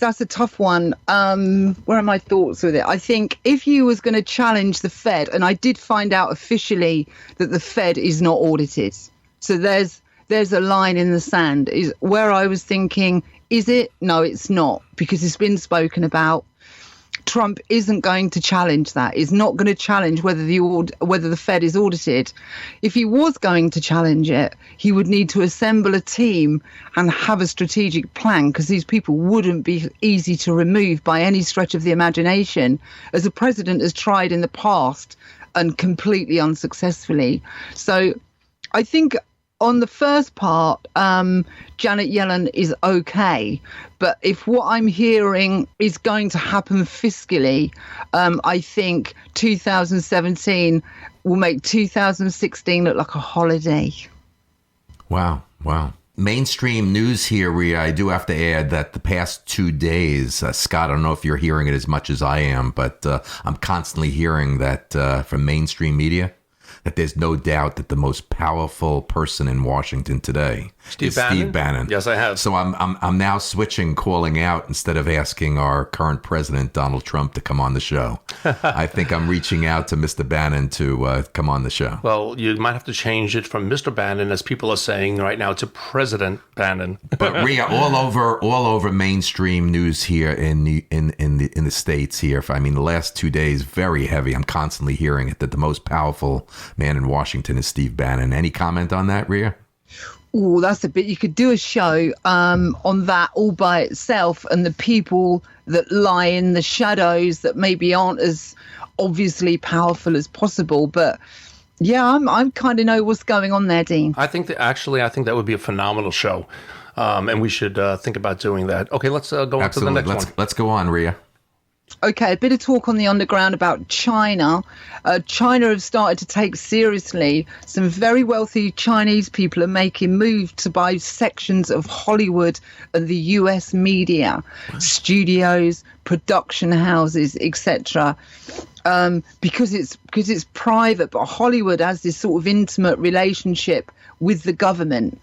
that's a tough one. Where are my thoughts with it? I think if you was going to challenge the Fed, and I did find out officially that the Fed is not audited. So there's a line in the sand is where I was thinking, is it? No, it's not, because it's been spoken about. Trump isn't going to challenge that. He's not going to challenge whether the Fed is audited. If he was going to challenge it, he would need to assemble a team and have a strategic plan, because these people wouldn't be easy to remove by any stretch of the imagination, as a president has tried in the past and completely unsuccessfully. So I think on the first part, Janet Yellen is okay. But if what I'm hearing is going to happen fiscally, I think 2017 will make 2016 look like a holiday.
Wow. Mainstream news here, Rhea, I do have to add that the past 2 days, Scott, I don't know if you're hearing it as much as I am, but I'm constantly hearing that from mainstream media, that there's no doubt that the most powerful person in Washington today is Steve Bannon.
Yes, I have.
So I'm now calling out, instead of asking our current president, Donald Trump, to come on the show. I think I'm reaching out to Mr. Bannon to come on the show.
Well, you might have to change it from Mr. Bannon, as people are saying right now, to President Bannon.
But Rhea, all over mainstream news here in the States here. I mean, the last 2 days, very heavy. I'm constantly hearing it, that the most powerful man in Washington is Steve Bannon. Any comment on that, Rhea?
Oh, that's a bit. You could do a show on that all by itself, and the people that lie in the shadows that maybe aren't as obviously powerful as possible. But yeah, I'm kind of know what's going on there, Dean.
I think that would be a phenomenal show, and we should think about doing that. Okay, let's go on to the next one.
Let's go on, Rhea.
Okay, a bit of talk on the underground about China. China have started to take seriously. Some very wealthy Chinese people are making moves to buy sections of Hollywood and the US media, studios, production houses, etc. Because it's private, but Hollywood has this sort of intimate relationship with the government.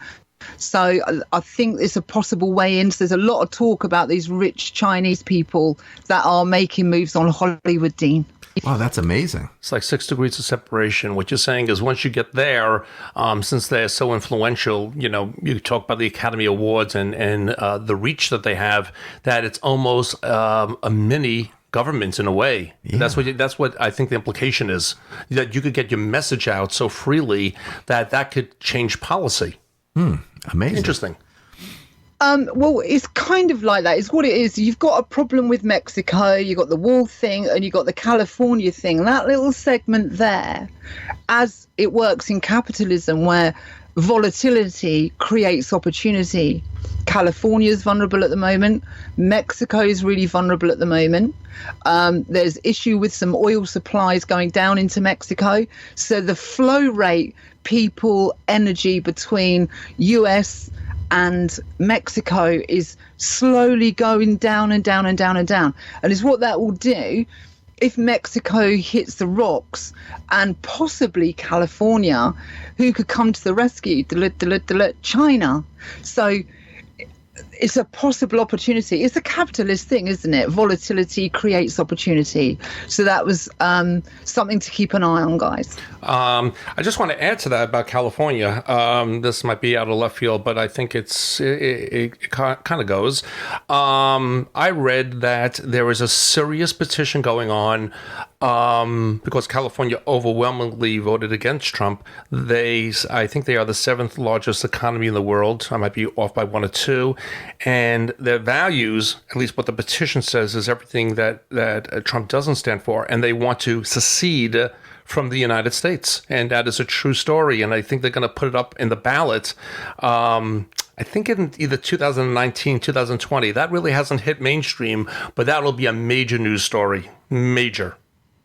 So I think it's a possible way in. So there's a lot of talk about these rich Chinese people that are making moves on Hollywood, Dean.
Wow, that's amazing.
It's like 6 degrees of separation. What you're saying is, once you get there, since they're so influential, you talk about the Academy Awards and the reach that they have, that it's almost a mini government in a way. Yeah. That's what I think the implication is, that you could get your message out so freely that could change policy.
Amazing.
Interesting.
Well, it's kind of like that. It's what it is. You've got a problem with Mexico, you've got the wall thing, and you've got the California thing. That little segment there, as it works in capitalism, where volatility creates opportunity. California is vulnerable at the moment. Mexico is really vulnerable at the moment. There's issue with some oil supplies going down into Mexico. So the flow rate, people, energy between US and Mexico is slowly going down and down and down and down. And it's what that will do if Mexico hits the rocks, and possibly California, who could come to the rescue? China. So it's a possible opportunity. It's a capitalist thing, isn't it? Volatility creates opportunity. So that was something to keep an eye on, guys.
I just want to add to that about California. This might be out of left field, but I think it kind of goes. I read that there is a serious petition going on because California overwhelmingly voted against Trump. I think they are the 7th largest economy in the world. I might be off by 1 or 2. And their values, at least what the petition says, is everything that Trump doesn't stand for. And they want to secede from the United States. And that is a true story. And I think they're going to put it up in the ballot. I think in either 2019, 2020. That really hasn't hit mainstream, but that will be a major news story. Major.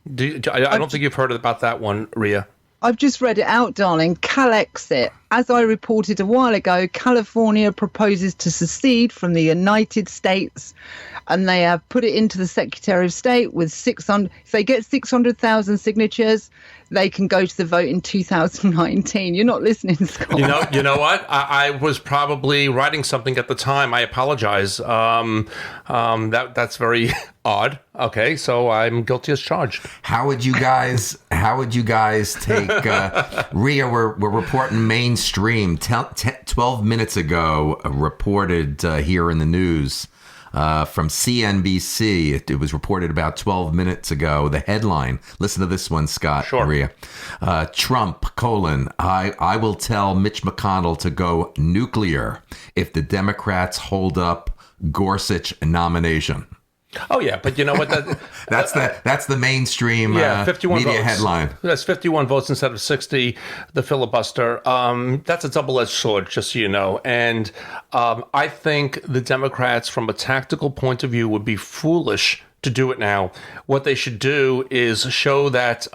I don't think you've heard about that one, Rhea.
I've just read it out, darling. Calexit. As I reported a while ago, California proposes to secede from the United States, and they have put it into the Secretary of State with 600. If they get 600,000 signatures, they can go to the vote in 2019. You're not listening, Scott.
You know what? I was probably writing something at the time. I apologize. That's very odd. Okay, so I'm guilty as charged.
How would you guys take Rhea? We're reporting mainstream. 12 minutes ago, reported here in the news from CNBC. It was reported about 12 minutes ago. The headline, listen to this one, Scott.
Sure.
Maria. Trump, I will tell Mitch McConnell to go nuclear if the Democrats hold up Gorsuch nomination.
Oh yeah, but you know what?
That's the mainstream
51
media
votes.
headline.
That's 51 votes instead of 60. The filibuster. That's a double-edged sword, just so you know. And I think the Democrats, from a tactical point of view, would be foolish to do it now. What they should do is show that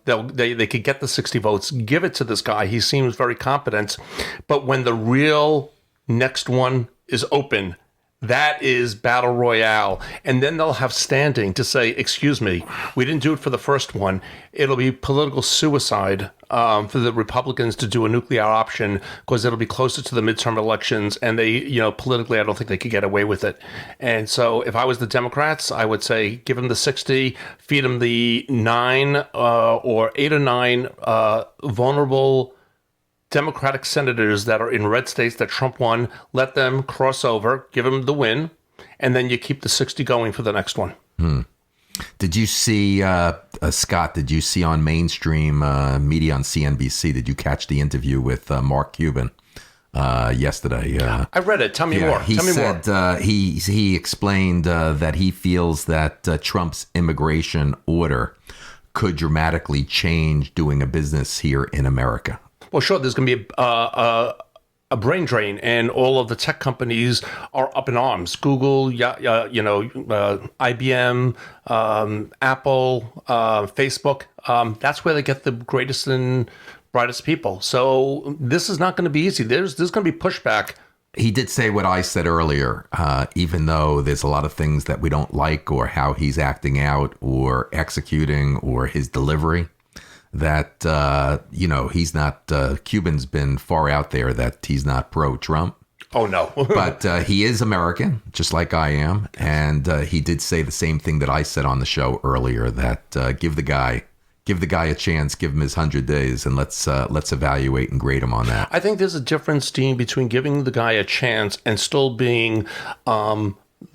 they could get the 60 votes, give it to this guy. He seems very competent. But when the real next one is open, that is battle royale. And then they'll have standing to say, excuse me, we didn't do it for the first one. It'll be political suicide for the Republicans to do a nuclear option because it'll be closer to the midterm elections. And politically, I don't think they could get away with it. And so if I was the Democrats, I would say, give them the 60, feed them the 9 or 8 or 9 vulnerable Democratic senators that are in red states that Trump won, let them cross over, give them the win, and then you keep the 60 going for the next one.
Did you see, Scott, did you see on mainstream media on CNBC, did you catch the interview with Mark Cuban yesterday?
I read it. Tell me more.
He said he explained that he feels that Trump's immigration order could dramatically change doing a business here in America.
Well, sure, there's going to be a brain drain, and all of the tech companies are up in arms. Google, IBM, Apple, Facebook. That's where they get the greatest and brightest people. So this is not going to be easy. There's going to be pushback.
He did say what I said earlier, even though there's a lot of things that we don't like or how he's acting out or executing or his delivery. That, he's not, Cuban's been far out there that he's not pro-Trump.
Oh, no.
But he is American, just like I am. And he did say the same thing that I said on the show earlier, that give the guy a chance, give him his 100 days, and let's evaluate and grade him on that.
I think there's a difference, Dean, between giving the guy a chance and still being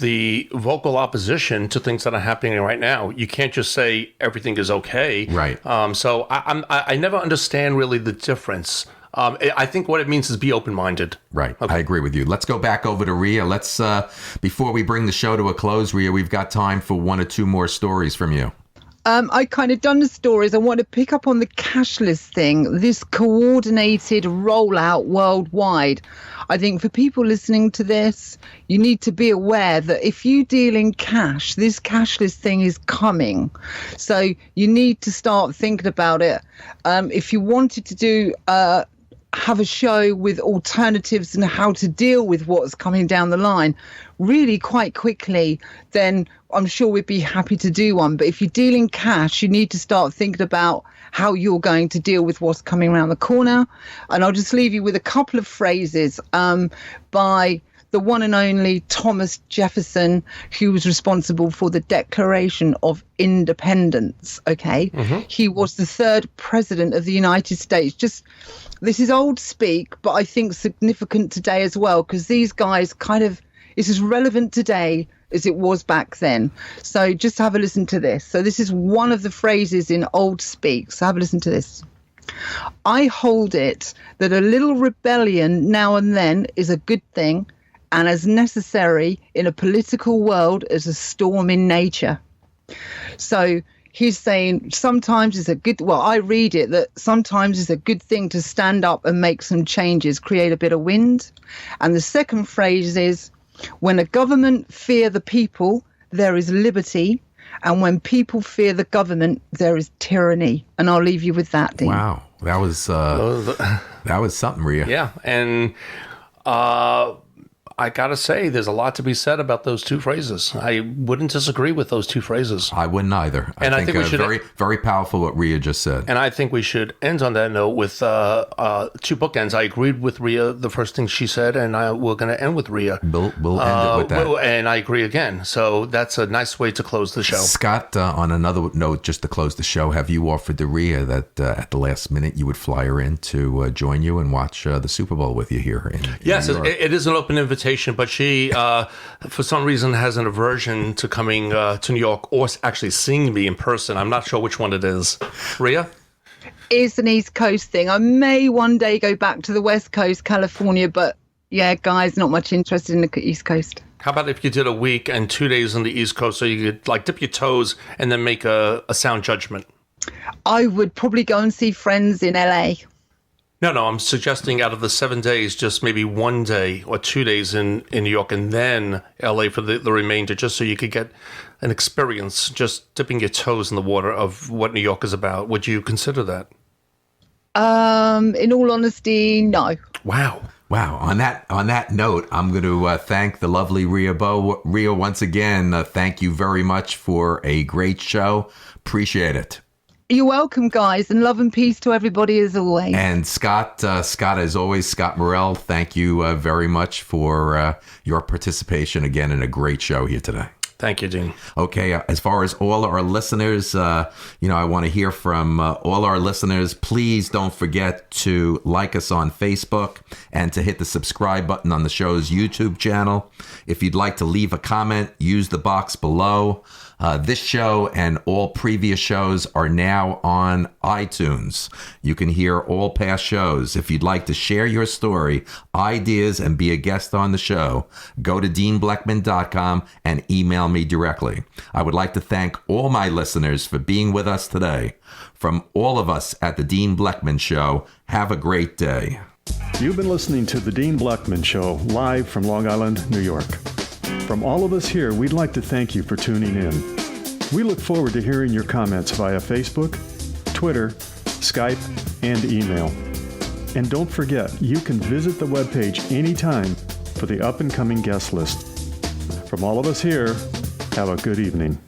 the vocal opposition to things that are happening right now. You can't just say everything is okay.
Right.
So I never understand really the difference. I think what it means is be open-minded.
Right.
Okay.
I agree with you. Let's go back over to Rhea. Let's, before we bring the show to a close, Rhea, we've got time for 1 or 2 more stories from you.
I kind of done the stories. I want to pick up on the cashless thing, this coordinated rollout worldwide. I think for people listening to this, you need to be aware that if you deal in cash, this cashless thing is coming. So you need to start thinking about it. If you wanted to do have a show with alternatives and how to deal with what's coming down the line really quite quickly, then I'm sure we'd be happy to do one. But if you're dealing cash, you need to start thinking about how you're going to deal with what's coming around the corner. And I'll just leave you with a couple of phrases by the one and only Thomas Jefferson, who was responsible for the Declaration of Independence. Okay. Mm-hmm. He was the 3rd president of the United States. This is old speak, but I think significant today as well, because these guys it's as relevant today as it was back then. So just have a listen to this. So this is one of the phrases in old speak. So have a listen to this. I hold it that a little rebellion now and then is a good thing and as necessary in a political world as a storm in nature. So he's saying sometimes it's I read it that sometimes it's a good thing to stand up and make some changes, create a bit of wind. And the second phrase is, when a government fear the people, there is liberty. And when people fear the government, there is tyranny. And I'll leave you with that, Dean.
Wow. That was something, Rhea.
Yeah. And I got to say, there's a lot to be said about those 2 phrases. I wouldn't disagree with those 2 phrases.
I wouldn't either.
I think we should,
very, very powerful what Rhea just said.
And I think we should end on that note with 2 bookends. I agreed with Rhea, the first thing she said, and we're going to end with Rhea.
We'll end it with that.
And I agree again. So that's a nice way to close the show.
Scott, on another note, just to close the show, have you offered to Rhea that at the last minute you would fly her in to join you and watch the Super Bowl with you here in
Yes,
New York?
it is an open invitation. invitation, but she, for some reason, has an aversion to coming to New York or actually seeing me in person. I'm not sure which one it is. Rhea?
It's an East Coast thing. I may one day go back to the West Coast, California, but yeah, guys, not much interested in the East Coast.
How about if you did a week and 2 days on the East Coast so you could like dip your toes and then make a sound judgment?
I would probably go and see friends in LA.
No, I'm suggesting out of the 7 days, just maybe 1 day or 2 days in New York and then LA for the remainder, just so you could get an experience just dipping your toes in the water of what New York is about. Would you consider that?
In all honesty, no.
Wow.
On that note, I'm going to thank the lovely Rhea Bow. Rhea, once again, thank you very much for a great show. Appreciate it.
You're welcome, guys, and love and peace to everybody as always.
And Scott, as always, Scott Morell, thank you very much for your participation again in a great show here today.
Thank you, Dean.
Okay, as far as all our listeners, I want to hear from all our listeners. Please don't forget to like us on Facebook and to hit the subscribe button on the show's YouTube channel. If you'd like to leave a comment, use the box below. This show and all previous shows are now on iTunes. You can hear all past shows. If you'd like to share your story, ideas, and be a guest on the show, go to deanbleckman.com and email me directly. I would like to thank all my listeners for being with us today. From all of us at The Dean Bleckman Show, have a great day.
You've been listening to The Dean Bleckman Show, live from Long Island, New York. From all of us here, we'd like to thank you for tuning in. We look forward to hearing your comments via Facebook, Twitter, Skype, and email. And don't forget, you can visit the webpage anytime for the up-and-coming guest list. From all of us here, have a good evening.